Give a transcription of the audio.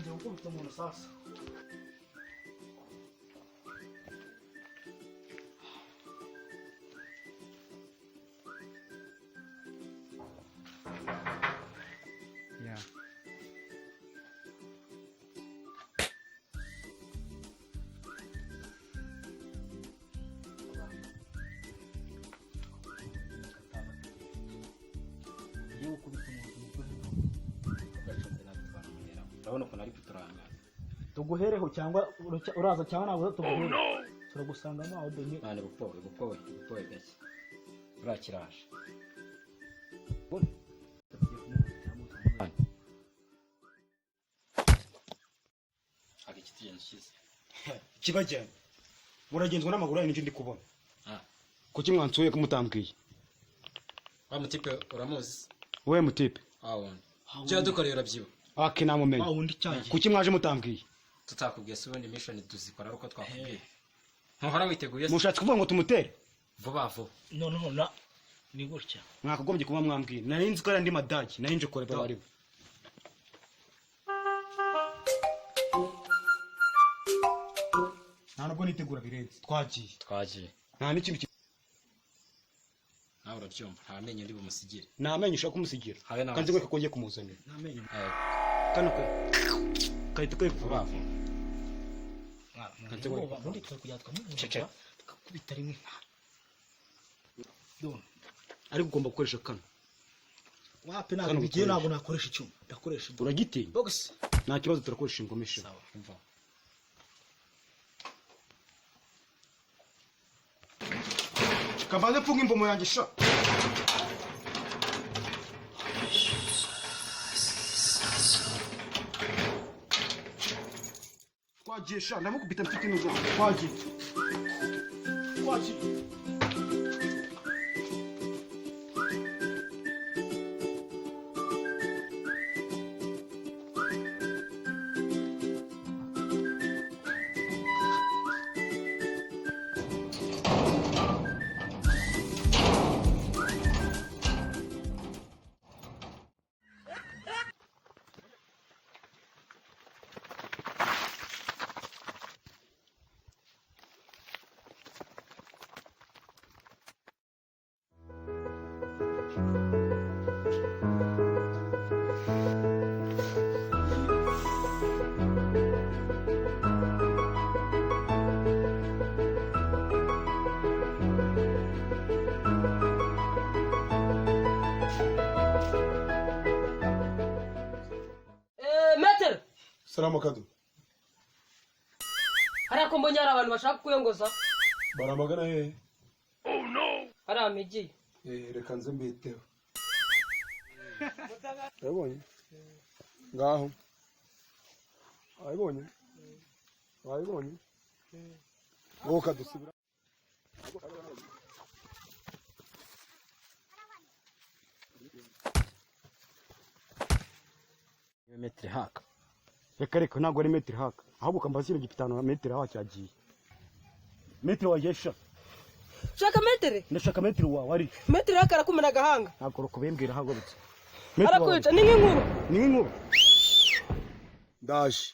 ngiye gukubita umuntu sasa. Yeah. Urabona ko nari kuturanga Tuguhereho cyangwa uraza cyangwa ntabwo tuguhere. Turagusangamo aho deni. nane bupowe gake urakiraje agikiti yanshyize kibajyanye muragenzwa n'amaguru yanyu ndi kubona ah kuki mwansuye kumutambwiye wa mutipe uramuzi we mutipe awon cyo dukorera byibo ake namumenye kuki mwaje mutambwiye tutakubwiye se ubundi mission tuzikora uko twakubwiye ntuhora witeguye mushatse kuvuga ngo tumutere vuba vuba Noneho ni gutya. mwakagombye kuba mwambwiye nari nzi ko ari andi madagi nari nje korera bari nta nubwo nitegura birenze twagiye nta n'ikintu nawe urabyumva nta menyo ndi bumusigire namenye ushaka kumusigira kandi ngo kongeye kumuzanira Namenye. kano kayita kwe vuba vuba Kanze ngo ubundi tukujya twamuvuga. Tukakubita rimwe. Don. ariko ugomba gukoresha kano Wapi ntabwo bigiye ntabwo nakoresha icyuma. Ndakoresha uragitinya box. nta kibazo turakoresha ingomesha sawa umva kabanze mfunga imbomo yanjye sha twagiye sha ndamukubita mfite inuza twagiye Maitre. Salama kadu. Harako mbonye hari abantu bashaka kuyongoza. Baramagana he? Oh no. Hari amigi. Reka nze mbiteho. Yabonye? Ngaho. Ayibonye? Ayibonye? Ngo kadusubira. Maitre haka Reka ntabwo ari Maitre haka ahubwo kambasira igipitano Maitre haka cyagiye Maitre wajesha Shaka Maitre? ndashaka Maitre wawe ari Maitre haka arakumena gahanga. ntabwo kubembwira hagobutse Arakwica ni nk'inkuru. ni nk'inkuru ndaje